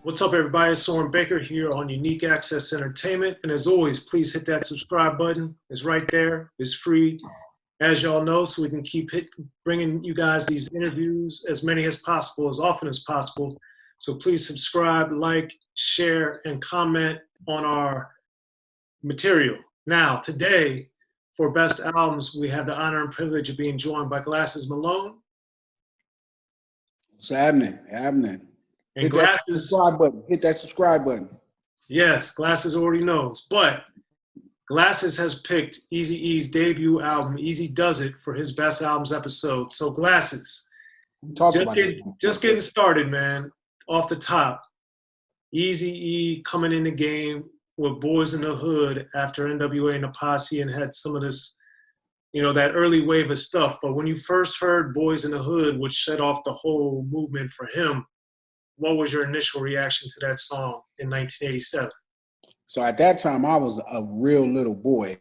What's up, everybody? It's Soren Baker here on Unique Access Entertainment. And as always, please hit that subscribe button. It's right there. It's free, as y'all know, so we can keep bringing you guys these interviews, as many as possible, as often as possible. So please subscribe, like, share, and comment on our material. Now, today, for Best Albums, we have the honor and privilege of being joined by Glasses Malone. What's happening? And Hit Glasses. that subscribe button. Hit that subscribe button. Yes, Glasses already knows. But Glasses has picked Eazy-E's debut album, Eazy-Duz-It, for his Best Albums episode. So Glasses, just getting started, man. Off the top, Eazy-E coming in the game with Boys in the Hood after NWA and the Posse and had some of this, that early wave of stuff. But when you first heard Boys in the Hood, which set off the whole movement for him, what was your initial reaction to that song in 1987? So at that time, I was a real little boy,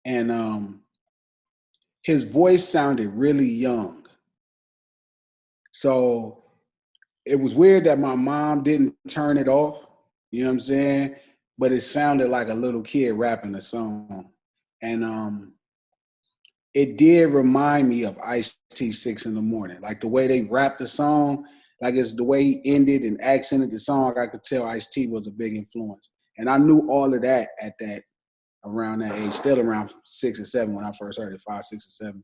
and his voice sounded really young. So it was weird that my mom didn't turn it off, you know what I'm saying? But it sounded like a little kid rapping the song. And it did remind me of Ice-T 6 in the Morning. Like the way they rapped the song, like it's the way he ended and accented the song, I could tell Ice-T was a big influence. And I knew all of that around that age, still around 6 or 7 when I first heard it, 5, 6, or 7.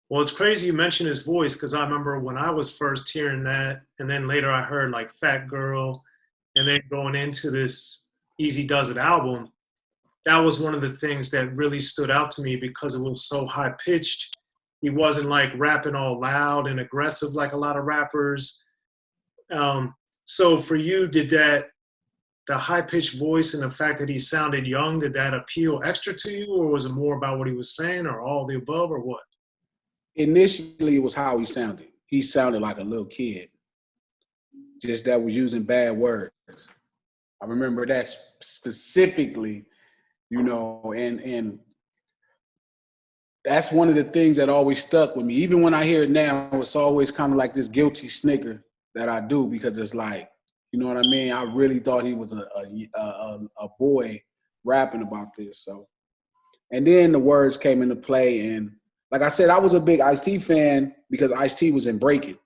Well, it's crazy you mentioned his voice because I remember when I was first hearing that, and then later I heard like Fat Girl, and then going into this Eazy-Duz-It album, that was one of the things that really stood out to me because it was so high-pitched. He wasn't like rapping all loud and aggressive like a lot of rappers. So for you, did the high-pitched voice and the fact that he sounded young, did that appeal extra to you, or was it more about what he was saying, or all the above, or what? Initially, it was how he sounded. He sounded like a little kid, just that was using bad words. I remember that specifically, and that's one of the things that always stuck with me. Even when I hear it now, it's always kind of like this guilty snicker that I do because it's like, you know what I mean? I really thought he was a boy rapping about this. So, and then the words came into play, and like I said, I was a big Ice-T fan because Ice-T was in Breaking.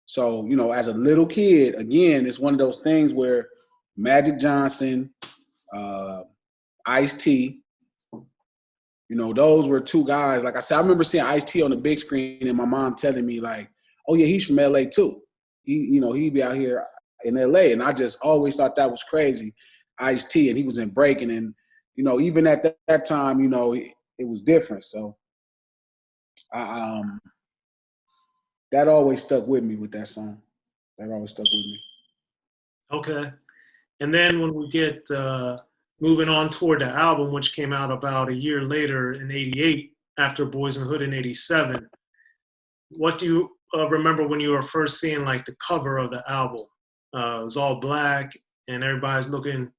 So, as a little kid, again, it's one of those things where Magic Johnson, Ice-T, those were two guys. Like I said, I remember seeing Ice-T on the big screen and my mom telling me like, oh yeah, he's from LA too. He'd be out here in LA. And I just always thought that was crazy. Ice-T, and he was in Breaking. And, even at that time, it was different. So that always stuck with me with that song. That always stuck with me. Okay. And then when we get moving on toward the album, which came out about a year later in 88, after Boys in the Hood in 87, what do you remember when you were first seeing like the cover of the album? It was all black and everybody's looking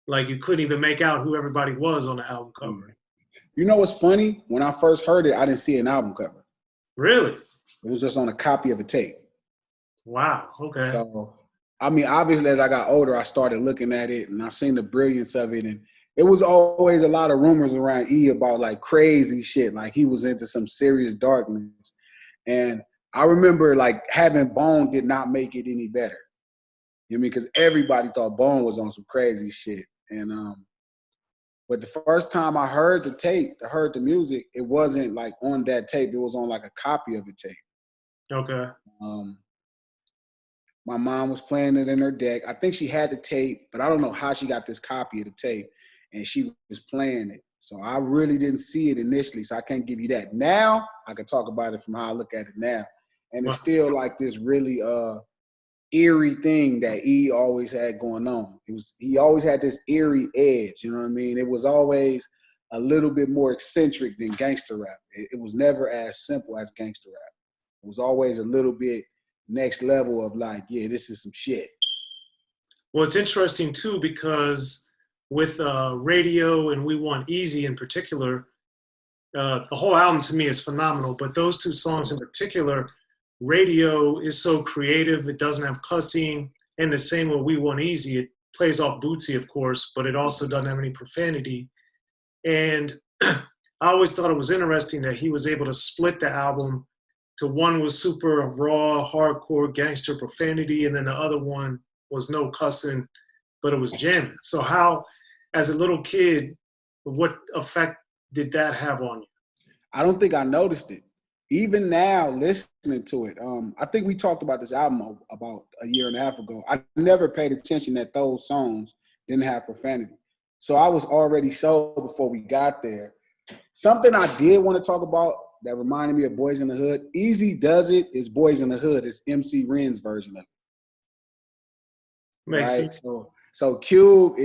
like you couldn't even make out who everybody was on the album cover. You know what's funny? When I first heard it, I didn't see an album cover. Really? It was just on a copy of a tape. Wow, okay. So, I mean, obviously, as I got older, I started looking at it, and I seen the brilliance of it. And it was always a lot of rumors around E about, like, crazy shit. Like, he was into some serious darkness. And I remember, like, having Bone did not make it any better. You know what I mean? Because everybody thought Bone was on some crazy shit. And but the first time I heard the tape, I heard the music, it wasn't, like, on that tape. It was on, like, a copy of the tape. Okay. My mom was playing it in her deck. I think she had the tape, but I don't know how she got this copy of the tape, and she was playing it. So I really didn't see it initially, so I can't give you that. Now, I can talk about it from how I look at it now. And it's still like this really eerie thing that E always had going on. He always had this eerie edge, you know what I mean? It was always a little bit more eccentric than gangster rap. It was never as simple as gangster rap. It was always a little bit next level of like, yeah, this is some shit. Well, it's interesting too because with Radio and We Want Easy in particular, the whole album to me is phenomenal, but those two songs in particular radio is so creative. It doesn't have cussing. And the same with We Want Easy. It plays off Bootsy, of course, but it also doesn't have any profanity. And I always thought it was interesting that he was able to split the album to one was super raw, hardcore, gangster profanity, and then the other one was no cussing, but it was jamming. So how, as a little kid, what effect did that have on you? I don't think I noticed it. Even now, listening to it, I think we talked about this album about a year and a half ago. I never paid attention that those songs didn't have profanity. So I was already sold before we got there. Something I did want to talk about that reminded me of Boys in the Hood. Eazy-Duz-It is Boys in the Hood. It's MC Ren's version of it. Makes sense. So Cube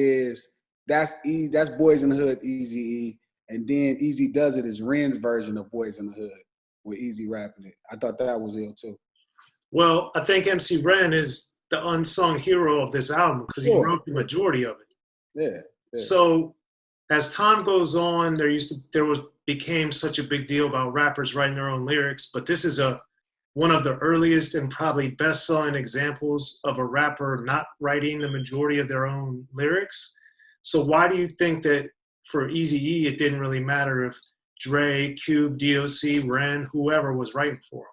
that's Boys in the Hood, Eazy-E, and then Eazy-Duz-It is Ren's version of Boys in the Hood with Eazy rapping it. I thought that was ill too. Well, I think MC Ren is the unsung hero of this album because he wrote the majority of it. Yeah. So as time goes on, became such a big deal about rappers writing their own lyrics, but this is one of the earliest and probably best-selling examples of a rapper not writing the majority of their own lyrics. So why do you think that for Eazy-E, it didn't really matter if Dre, Cube, D.O.C, Ren, whoever was writing for him?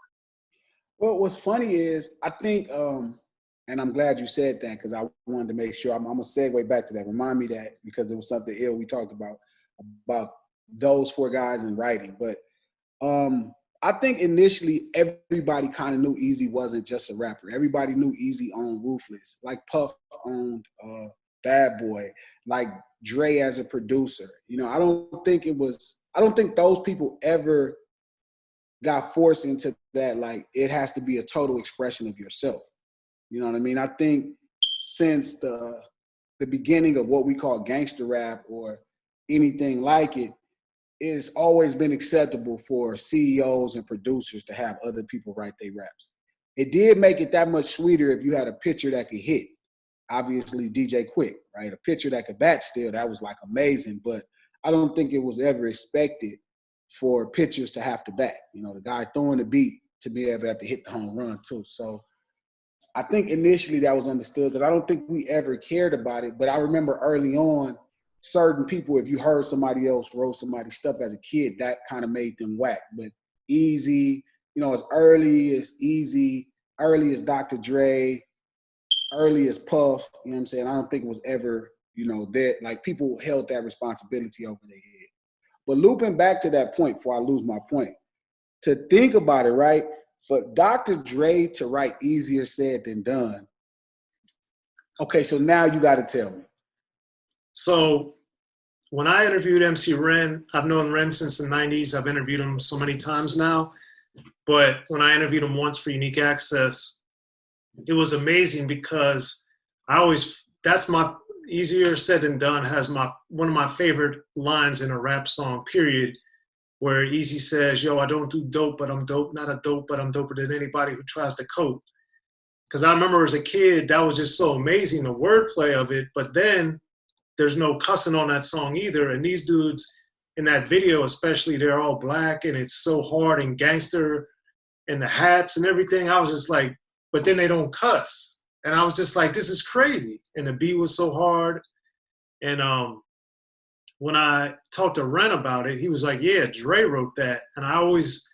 Well, what's funny is I think, and I'm glad you said that because I wanted to make sure, I'm going to segue back to that. Remind me that because it was something ill we talked about those four guys in writing. But I think initially everybody kind of knew Eazy wasn't just a rapper. Everybody knew Eazy owned Ruthless, like Puff owned Bad Boy, like Dre as a producer. You know, I don't think those people ever got forced into that, like, it has to be a total expression of yourself. You know what I mean? I think since the beginning of what we call gangster rap or anything like it, it's always been acceptable for CEOs and producers to have other people write their raps. It did make it that much sweeter if you had a pitcher that could hit. Obviously, DJ Quick, right? A pitcher that could bat still, that was like amazing, but I don't think it was ever expected for pitchers to have to bat. You know, the guy throwing the beat to be able to have to hit the home run too. So I think initially that was understood because I don't think we ever cared about it. But I remember early on, certain people, if you heard somebody else wrote somebody's stuff as a kid, that kind of made them whack. But Eazy, you know, as early as Eazy, early as Dr. Dre, early as Puff, you know what I'm saying? I don't think it was ever, you know, that like people held that responsibility over their head. But looping back to that point before I lose my point, to think about it, right? For Dr. Dre to write Easier Said Than Done. Okay, so now you got to tell me. So when I interviewed MC Ren, I've known Ren since the 90s. I've interviewed him so many times now. But when I interviewed him once for Unique Access, it was amazing because that's my Easier Said Than Done has one of my favorite lines in a rap song, period, where Eazy says, yo, I don't do dope, but I'm dope. Not a dope, but I'm doper than anybody who tries to cope. Because I remember as a kid, that was just so amazing, the wordplay of it. But then there's no cussing on that song either. And these dudes in that video, especially, they're all black and it's so hard and gangster and the hats and everything. I was just like, but then they don't cuss. And I was just like, this is crazy. And the beat was so hard. And when I talked to Ren about it, he was like, yeah, Dre wrote that. And I always,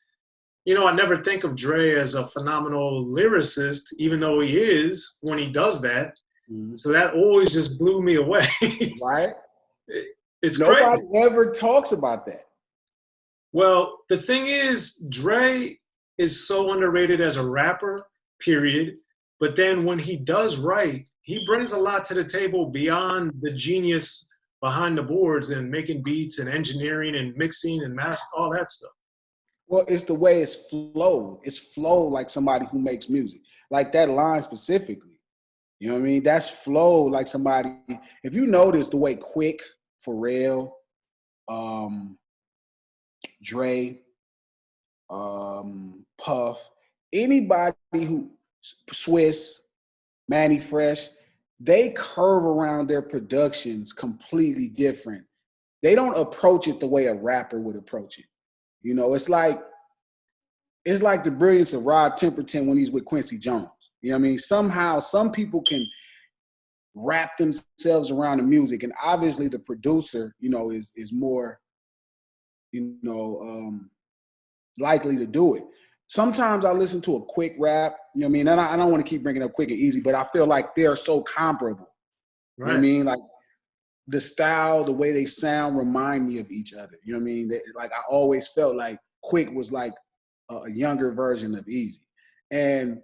you know, I never think of Dre as a phenomenal lyricist, even though he is when he does that. Mm-hmm. So that always just blew me away. Right? It's Nobody crazy. ever talks about that. Well, the thing is, Dre is so underrated as a rapper, period. But then when he does write, he brings a lot to the table beyond the genius behind the boards and making beats and engineering and mixing and mastering, all that stuff. Well, it's the way it's flowed. It's flowed like somebody who makes music. Like that line specifically. You know what I mean? That's flowed like somebody. If you notice the way Quick, Pharrell, Dre, Puff, anybody who, Swiss, Manny Fresh, they curve around their productions completely different. They don't approach it the way a rapper would approach it. You know, it's like it's like the brilliance of Rod Temperton when he's with Quincy Jones. You know what I mean? Somehow, some people can wrap themselves around the music, and obviously the producer, you know, is more, you know, likely to do it. Sometimes I listen to a quick rap, you know what I mean? And I don't want to keep bringing up Quick and Easy, but I feel like they're so comparable. Right. You know what I mean? Like the style, the way they sound remind me of each other. You know what I mean? Like I always felt like Quick was like a younger version of Easy. And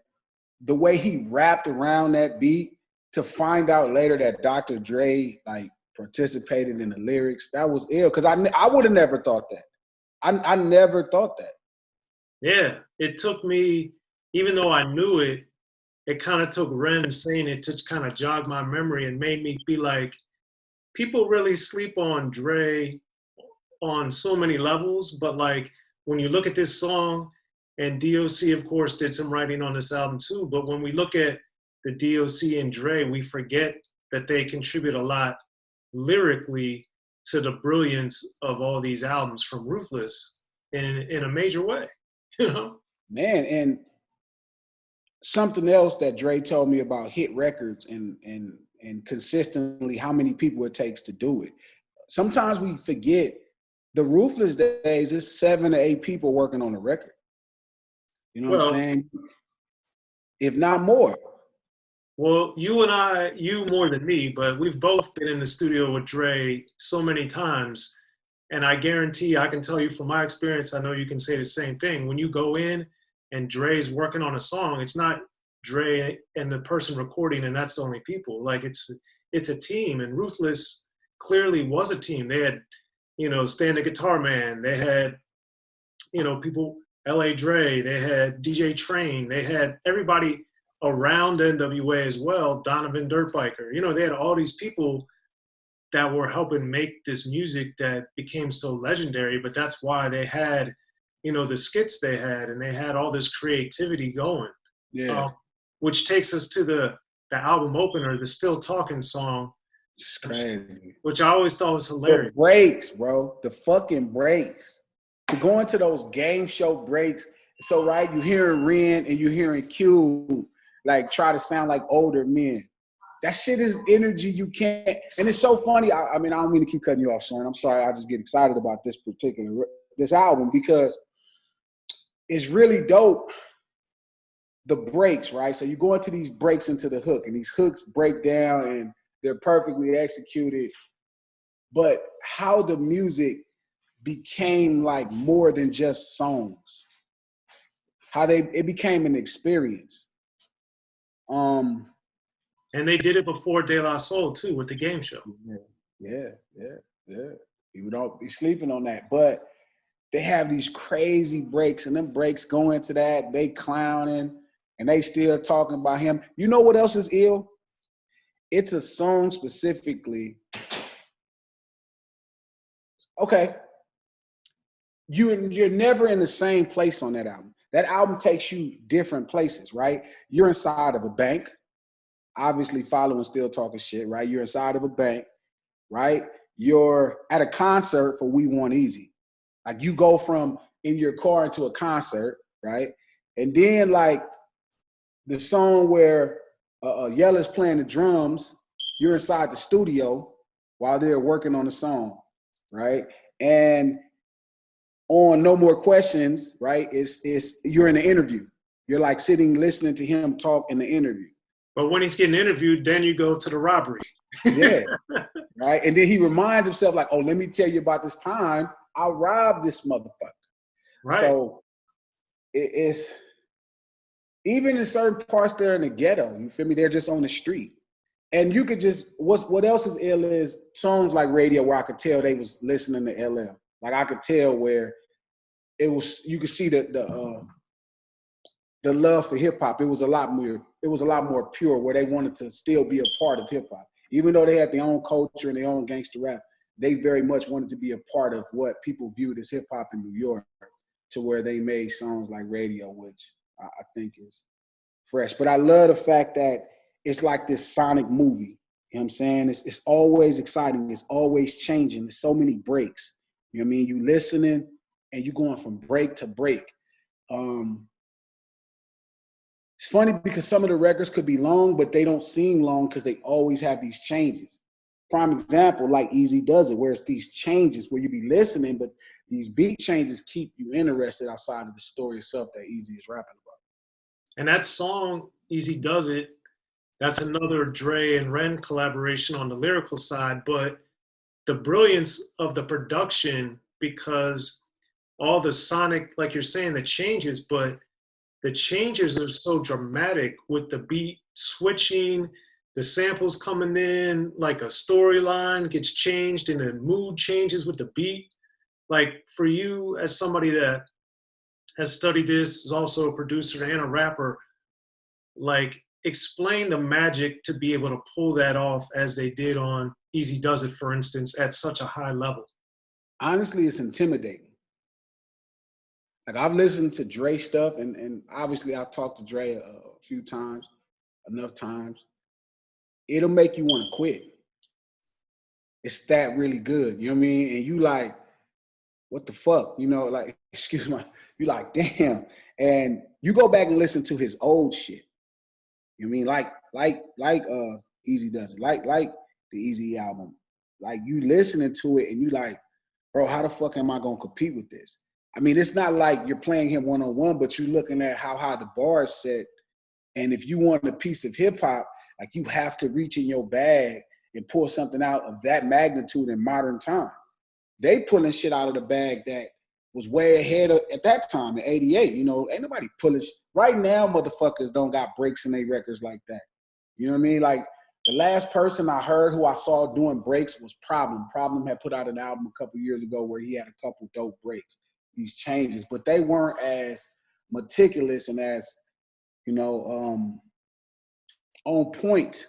the way he rapped around that beat, to find out later that Dr. Dre like participated in the lyrics, that was ill. Because I would have never thought that. I never thought that. Yeah, it took me, even though I knew it, it kind of took Ren saying it to kind of jog my memory and made me be like, people really sleep on Dre on so many levels, but like when you look at this song, and D.O.C. of course did some writing on this album too, but when we look at the D.O.C. and Dre, we forget that they contribute a lot lyrically to the brilliance of all these albums from Ruthless in a major way, you know? Man, and something else that Dre told me about hit records and consistently how many people it takes to do it. Sometimes we forget the Ruthless days, it's 7 to 8 people working on a record. You know what I'm saying? If not more. Well, you and I, you more than me, but we've both been in the studio with Dre so many times. And I guarantee, I can tell you from my experience, I know you can say the same thing. When you go in and Dre's working on a song, it's not Dre and the person recording and that's the only people. Like it's a team, and Ruthless clearly was a team. They had, you know, Stan the Guitar Man. They had, you know, people, L.A. Dre. They had DJ Train. They had everybody around NWA as well, Donovan Dirtbiker. You know, they had all these people that were helping make this music that became so legendary, but that's why they had, you know, the skits they had, and they had all this creativity going. Yeah. Which takes us to the album opener, the Still Talking song. It's crazy. Which I always thought was hilarious. The breaks, bro. The fucking breaks. To go into those game show breaks. So, right, you're hearing Ren and you're hearing Q like try to sound like older men. That shit is energy you can't. And it's so funny. I mean, I don't mean to keep cutting you off, Soren. I'm sorry. I just get excited about this album because it's really dope. The breaks, right? So you go into these breaks into the hook, and these hooks break down and they're perfectly executed. But how the music became like more than just songs. How it became an experience. And they did it before De La Soul too with the game show. Yeah. People don't be sleeping on that. But they have these crazy breaks, and them breaks go into that, they clowning, and they still talking about him. You know what else is ill? It's a song specifically. Okay. You're never in the same place on that album. That album takes you different places, right? You're inside of a bank, obviously following Still Talking Shit, right? You're inside of a bank, right? You're at a concert for We Want Eazy. Like you go from in your car into a concert, right? And then like the song where Yella's playing the drums, you're inside the studio while they're working on the song, right? And on No More Questions, right? It's you're in an interview. You're like sitting listening to him talk in the interview. But when he's getting interviewed, then you go to the robbery. Yeah. Right. And then he reminds himself, like, oh, let me tell you about this time I robbed this motherfucker. Right. So it's even in certain parts they're in the ghetto. You feel me? They're just on the street. And you could just what else is ill is songs like Radio where I could tell they was listening to LL. Like I could tell where it was, you could see the love for hip hop. It was a lot more pure, where they wanted to still be a part of hip hop. Even though they had their own culture and their own gangster rap, they very much wanted to be a part of what people viewed as hip hop in New York, to where they made songs like Radio, which I think is fresh. But I love the fact that it's like this sonic movie. You know what I'm saying? It's always exciting. It's always changing. There's so many breaks. You know what I mean? You listening and you going from break to break. It's funny because some of the records could be long, but they don't seem long because they always have these changes. Prime example, like Eazy-Duz-It, where it's these changes where you be listening, but these beat changes keep you interested outside of the story itself that Eazy is rapping about. And that song, Eazy-Duz-It, that's another Dre and Ren collaboration on the lyrical side, but the brilliance of the production, because all the sonic, like you're saying, the changes, but the changes are so dramatic with the beat switching, the samples coming in, like a storyline gets changed and the mood changes with the beat. Like for you, as somebody that has studied this, is also a producer and a rapper, like explain the magic to be able to pull that off as they did on Eazy-Duz-It, for instance, at such a high level. Honestly, it's intimidating. Like I've listened to Dre stuff, and obviously I've talked to Dre a few times, enough times. It'll make you want to quit. It's that really good, you know what I mean? And you like, what the fuck, you know? Like, excuse my, you like, damn. And you go back and listen to his old shit. You know what I mean? Like Eazy-Duz-It, like the Eazy album. Like you listening to it and you like, bro, how the fuck am I gonna compete with this? I mean, it's not like you're playing him one-on-one, but you're looking at how high the bar is set. And if you want a piece of hip hop, like you have to reach in your bag and pull something out of that magnitude in modern time. They pulling shit out of the bag that was way ahead of, at that time in '88. You know, ain't nobody pulling right now. Motherfuckers don't got breaks in their records like that. You know what I mean? Like the last person I heard who I saw doing breaks was Problem. Problem had put out an album a couple years ago where he had a couple dope breaks, these changes, but they weren't as meticulous and as, you know, on point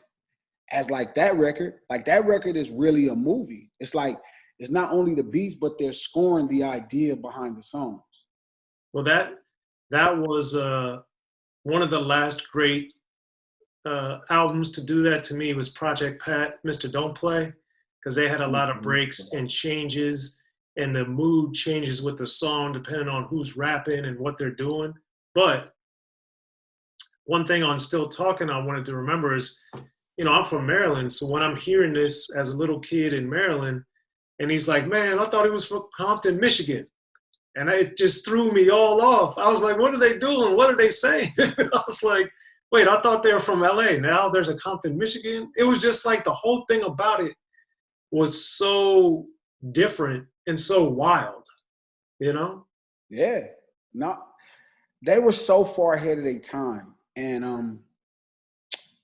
as like that record. Like that record is really a movie. It's like, it's not only the beats, but they're scoring the idea behind the songs. Well, that was one of the last great albums to do that to me was Project Pat, Mr. Don't Play, because they had a lot of breaks and changes, and the mood changes with the song depending on who's rapping and what they're doing. But one thing on Still Talking I wanted to remember is, you know, I'm from Maryland, so when I'm hearing this as a little kid in Maryland, and he's like, man, I thought he was from Compton, Michigan. And it just threw me all off. I was like, what are they doing? What are they saying? I was like, wait, I thought they were from LA. Now there's a Compton, Michigan. It was just like the whole thing about it was so different and so wild, you know? Yeah. No, they were so far ahead of their time. And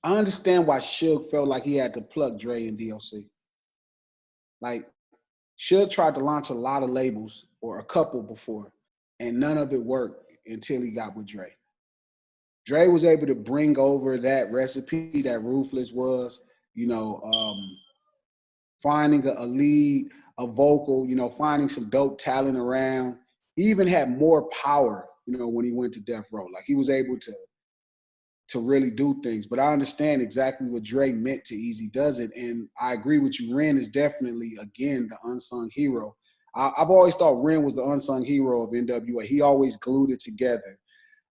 I understand why Suge felt like he had to plug Dre and D.O.C. Like, Suge tried to launch a lot of labels, or a couple before, and none of it worked until he got with Dre. Dre was able to bring over that recipe that Ruthless was, you know, finding a lead, a vocal, you know, finding some dope talent around. He even had more power, you know, when he went to Death Row. Like he was able to really do things. But I understand exactly what Dre meant to Eazy-Duz-It. And I agree with you. Ren is definitely, again, the unsung hero. I've always thought Ren was the unsung hero of NWA. He always glued it together.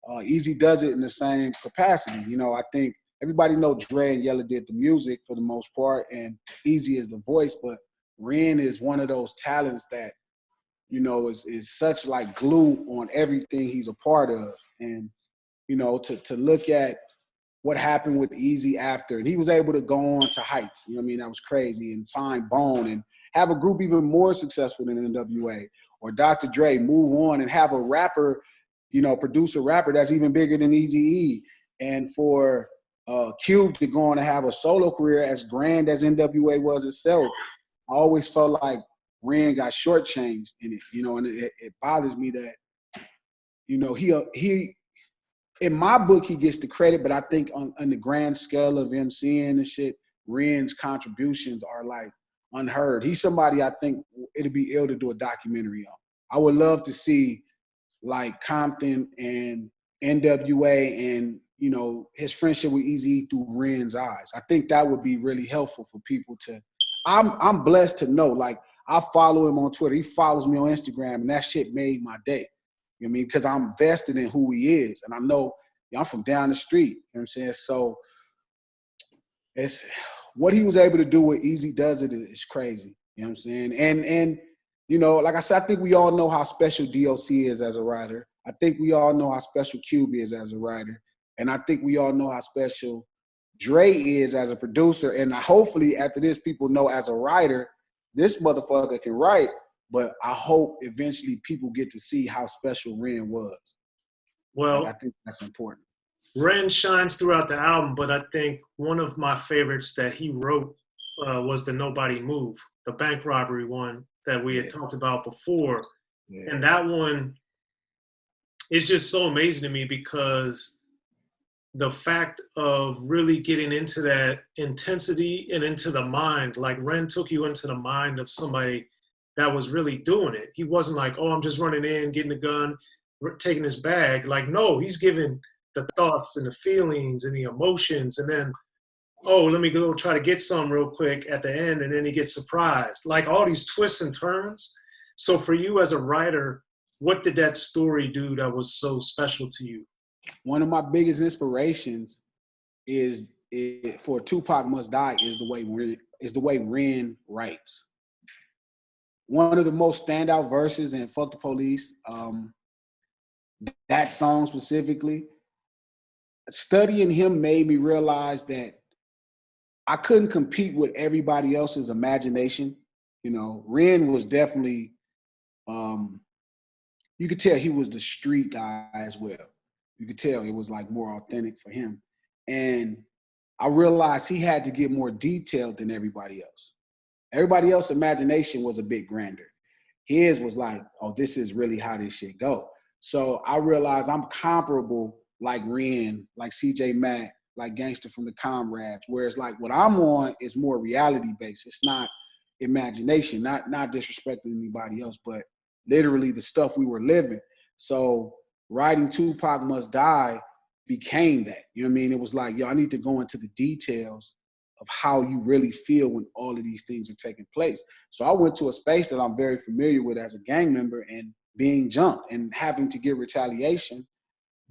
Eazy-Duz-It in the same capacity. You know, I think everybody know Dre and Yella did the music for the most part, and Eazy is the voice, but Ren is one of those talents that, you know, is such like glue on everything he's a part of. And you know, to look at what happened with Eazy after, and he was able to go on to heights, you know what I mean? That was crazy, and sign Bone and have a group even more successful than NWA, or Dr. Dre move on and have a rapper, you know, produce a rapper that's even bigger than Eazy-E, and for Cube to go on to have a solo career as grand as NWA was itself. I always felt like Ren got shortchanged in it, you know, and it bothers me that, you know, he in my book, he gets the credit, but I think on the grand scale of MCing and shit, Ren's contributions are like unheard. He's somebody I think it'd be ill to do a documentary on. I would love to see like Compton and NWA and, you know, his friendship with Eazy through Ren's eyes. I think that would be really helpful for people to, I'm blessed to know, like I follow him on Twitter. He follows me on Instagram, and that shit made my day. You know what I mean? Because I'm vested in who he is. And I know, I'm from down the street. You know what I'm saying? So it's what he was able to do with Eazy-Duz-It is crazy. You know what I'm saying? And you know, like I said, I think we all know how special D.O.C is as a writer. I think we all know how special Cube is as a writer. And I think we all know how special Dre is as a producer. And hopefully after this, people know as a writer, this motherfucker can write. But I hope eventually people get to see how special Ren was. Well, I think that's important. Ren shines throughout the album, but I think one of my favorites that he wrote was the Nobody Move, the bank robbery one that we had talked about before. Yeah. And that one is just so amazing to me because the fact of really getting into that intensity and into the mind, like Ren took you into the mind of somebody that was really doing it. He wasn't like, oh, I'm just running in, getting the gun, taking his bag. Like, no, he's giving the thoughts and the feelings and the emotions, and then, oh, let me go try to get some real quick at the end, and then he gets surprised. Like all these twists and turns. So for you as a writer, what did that story do that was so special to you? One of my biggest inspirations is for Tupac Must Die is the way Ren writes. One of the most standout verses in Fuck the Police, that song specifically, studying him made me realize that I couldn't compete with everybody else's imagination. You know, Ren was definitely, you could tell he was the street guy as well. You could tell it was like more authentic for him. And I realized he had to get more detailed than everybody else. Everybody else's imagination was a bit grander. His was like, oh, this is really how this shit go. So I realized I'm comparable like Ren, like CJ Mack, like Gangster from the Comrades, whereas like what I'm on is more reality-based. It's not imagination, not disrespecting anybody else, but literally the stuff we were living. So writing Tupac Must Die became that. You know what I mean? It was like, yo, I need to go into the details of how you really feel when all of these things are taking place. So I went to a space that I'm very familiar with as a gang member and being jumped and having to get retaliation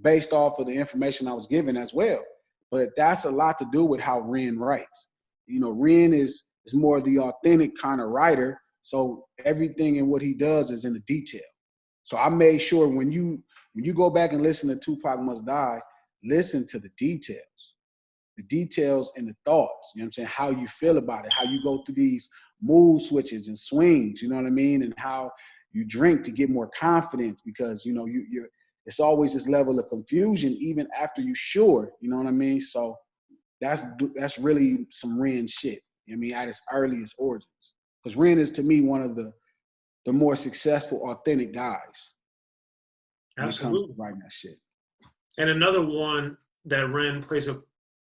based off of the information I was given as well. But that's a lot to do with how Ren writes. You know, Ren is more the authentic kind of writer. So everything in what he does is in the detail. So I made sure when you go back and listen to Tupac Must Die, listen to the details and the thoughts, you know what I'm saying? How you feel about it, how you go through these mood switches and swings, you know what I mean? And how you drink to get more confidence because, you know, you're it's always this level of confusion even after you're sure, you know what I mean? So that's really some Ren shit, you know what I mean, at its earliest origins. Because Ren is, to me, one of the more successful, authentic guys. Absolutely. When it comes to writing that shit. And another one that Ren plays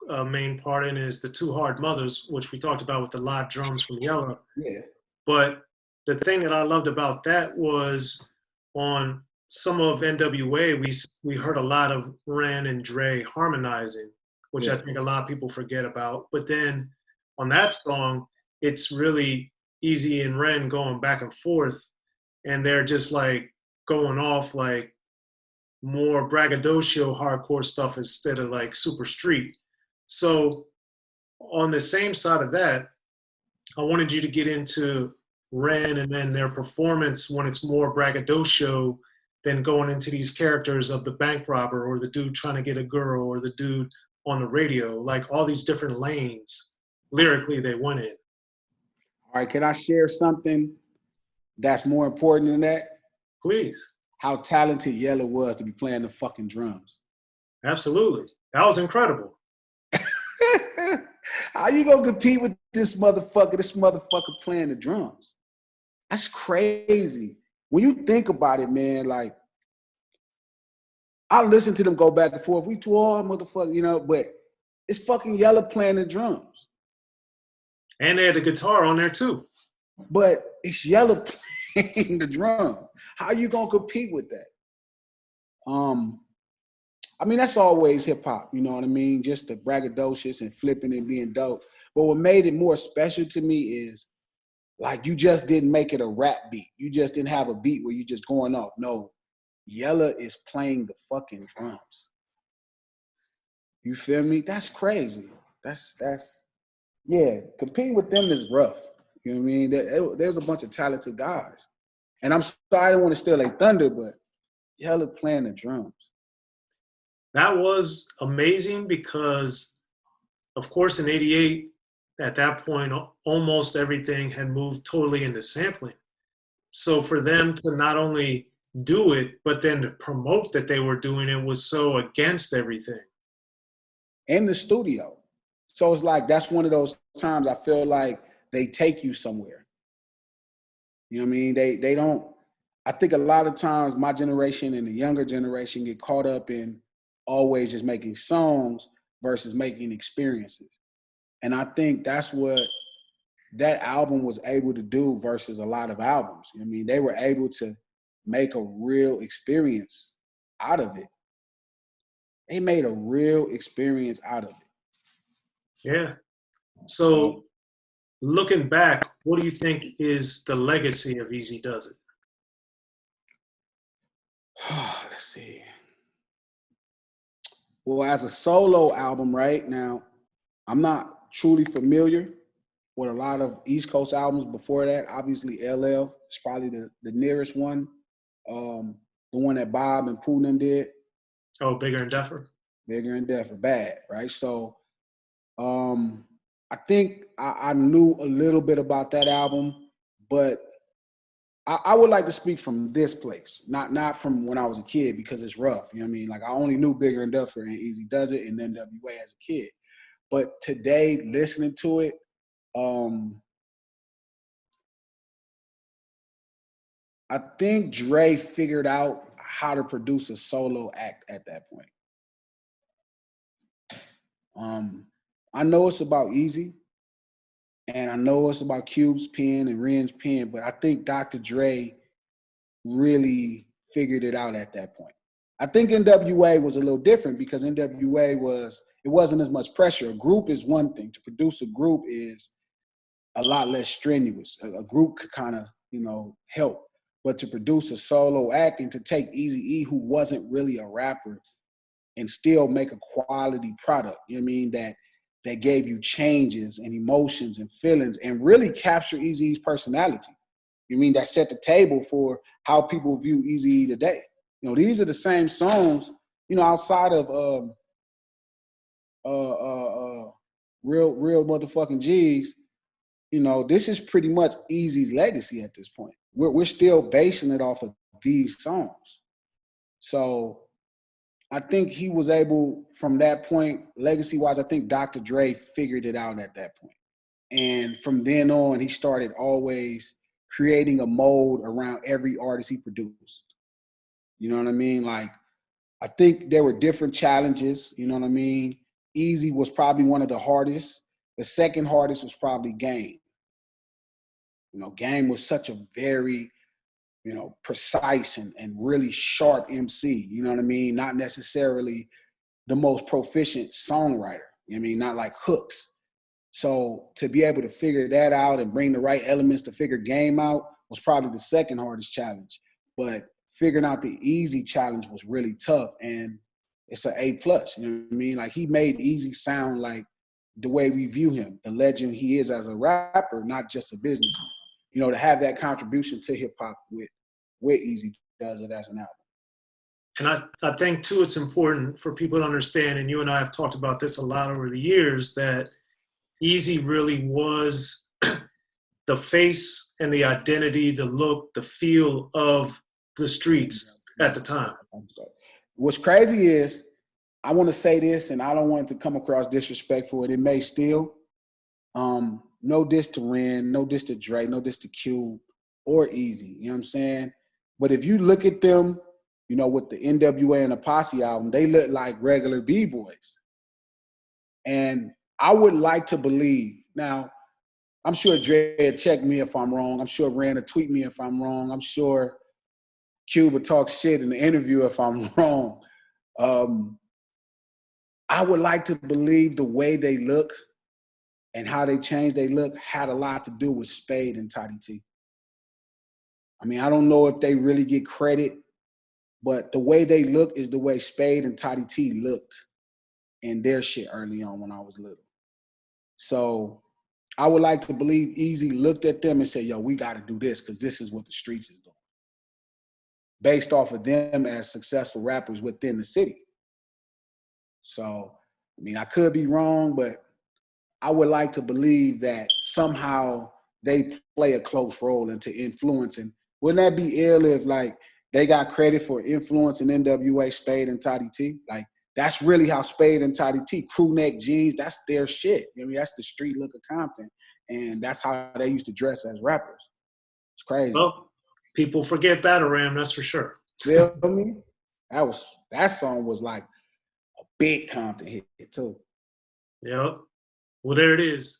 a main part in is the Two Hard Mothers, which we talked about with the live drums from Yella. Yeah. But the thing that I loved about that was on some of NWA, we heard a lot of Ren and Dre harmonizing, which I think a lot of people forget about. But then on that song, it's really Eazy and Ren going back and forth, and they're just like going off like more braggadocio hardcore stuff instead of like super street. So on the same side of that, I wanted you to get into Ren and then their performance when it's more braggadocio than going into these characters of the bank robber or the dude trying to get a girl or the dude on the radio, like all these different lanes lyrically they went in. All right, can I share something that's more important than that? Please. How talented Yella was to be playing the fucking drums. Absolutely. That was incredible. How you gonna compete with this motherfucker playing the drums? That's crazy. When you think about it, man, like, I listen to them go back and forth. We too hard, motherfucker, you know, but it's fucking Yella playing the drums. And they had the guitar on there too. But it's Yella playing the drum. How you gonna compete with that? I mean, that's always hip hop, you know what I mean? Just the braggadocious and flipping and being dope. But what made it more special to me is, like, you just didn't make it a rap beat. You just didn't have a beat where you just going off. No, Yella is playing the fucking drums. You feel me? That's crazy. That's yeah. Competing with them is rough. You know what I mean? There's a bunch of talented guys, and I'm sorry I don't want to steal their thunder, but Yella playing the drums. That was amazing because, of course, in '88, at that point, almost everything had moved totally into sampling. So for them to not only do it, but then to promote that they were doing it was so against everything. In the studio. So it's like, that's one of those times I feel like they take you somewhere. You know what I mean? They don't, I think a lot of times my generation and the younger generation get caught up in always just making songs versus making experiences. And I think that's what that album was able to do versus a lot of albums. You know what I mean? They were able to make a real experience out of it. They made a real experience out of it. Yeah. So looking back, what do you think is the legacy of Eazy-Duz-It? Let's see. Well, as a solo album right now, I'm not truly familiar with a lot of East Coast albums before that. Obviously, LL is probably the nearest one. The one that Bob and Pooh them did. Oh, Bigger and Deffer. Bigger and Deffer, bad, right? So I think I knew a little bit about that album, but I would like to speak from this place, not from when I was a kid, because it's rough. You know what I mean? Like, I only knew Bigger and Deffer and Eazy-Duz-It and NWA as a kid. But today, listening to it, I think Dre figured out how to produce a solo act at that point. I know it's about Eazy, and I know it's about Cube's pen and Ren's pen, but I think Dr. Dre really figured it out at that point. I think NWA was a little different because NWA it wasn't as much pressure. A group is one thing. To produce a group is a lot less strenuous. A group could kind of, help. But to produce a solo act and to take Eazy-E, who wasn't really a rapper, and still make a quality product, you know what I mean, that gave you changes and emotions and feelings and really capture Eazy-E's personality. You mean that set the table for how people view Eazy-E today. These are the same songs, outside of real motherfucking G's. This is pretty much Eazy's legacy at this point. We're still basing it off of these songs. So I think he was able, from that point, legacy-wise, I think Dr. Dre figured it out at that point. And from then on, he started always creating a mold around every artist he produced. You know what I mean? Like, I think there were different challenges, you know what I mean? Eazy was probably one of the hardest. The second hardest was probably Game. Game was such a very, precise and really sharp MC, you know what I mean? Not necessarily the most proficient songwriter, you know what I mean? Not like hooks. So to be able to figure that out and bring the right elements to figure Game out was probably the second hardest challenge. But figuring out the Eazy challenge was really tough, and it's an A+, you know what I mean? Like, he made Eazy sound like the way we view him, the legend he is as a rapper, not just a businessman. To have that contribution to hip hop with Eazy-Duz-It as an album. And I think, too, it's important for people to understand, and you and I have talked about this a lot over the years, that Eazy really was the face and the identity, the look, the feel of the streets at the time. What's crazy is, I want to say this, and I don't want it to come across disrespectful, and it may still. No diss to Ren, no diss to Dre, no diss to Cube or Eazy, you know what I'm saying? But if you look at them, with the NWA and the Posse album, they look like regular B-boys. And I would like to believe, now, I'm sure Dre would check me if I'm wrong. I'm sure Ren would tweet me if I'm wrong. I'm sure Cube would talk shit in the interview if I'm wrong. I would like to believe the way they look and how they changed their look had a lot to do with Spade and Toddy T. I mean, I don't know if they really get credit But the way they look is the way Spade and Toddy T looked in their shit early on when I was little. So I would like to believe Eazy looked at them and said, yo, we got to do this because this is what the streets is doing. Based off of them as successful rappers within the city. So, I mean, I could be wrong, but I would like to believe that somehow they play a close role into influencing. Wouldn't that be ill if, like, they got credit for influencing NWA, Spade, and Toddy T? Like, that's really how Spade and Toddy T, crew neck jeans, that's their shit. I mean, that's the street look of Compton. And that's how they used to dress as rappers. It's crazy. Well, people forget Battle Ram, that's for sure. Feel me? That song was like a big Compton hit too. Yep. Well, there it is.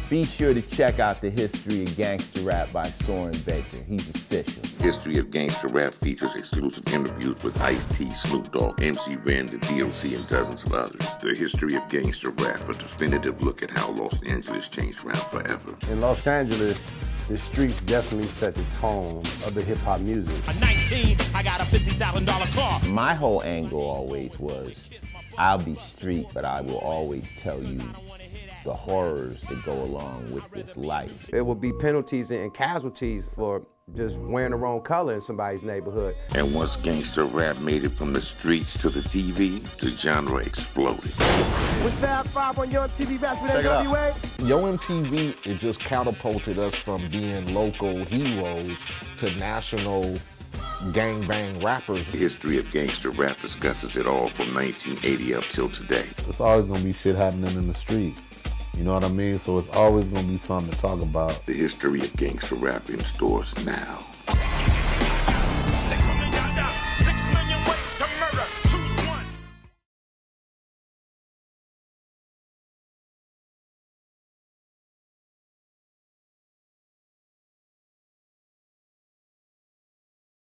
Be sure to check out the History of Gangster Rap by Soren Baker. He's official. History of Gangster Rap features exclusive interviews with Ice-T, Snoop Dogg, MC Ren, the D.O.C, and dozens of others. The History of Gangster Rap, a definitive look at how Los Angeles changed rap forever. In Los Angeles, the streets definitely set the tone of the hip-hop music. At 19, I got a $50,000 car. My whole angle always was, I'll be street, but I will always tell you the horrors that go along with this life. There will be penalties and casualties for just wearing the wrong color in somebody's neighborhood. And once gangster rap made it from the streets to the TV, the genre exploded. With Fab 5 on Yo MTV Raps with NWA. Yo MTV, it just catapulted us from being local heroes to national gangbang rappers. The History of Gangster Rap discusses it all from 1980 up till today. It's always gonna be shit happening in the streets. You know what I mean? So it's always gonna be something to talk about. The History of Gangster Rap in stores now.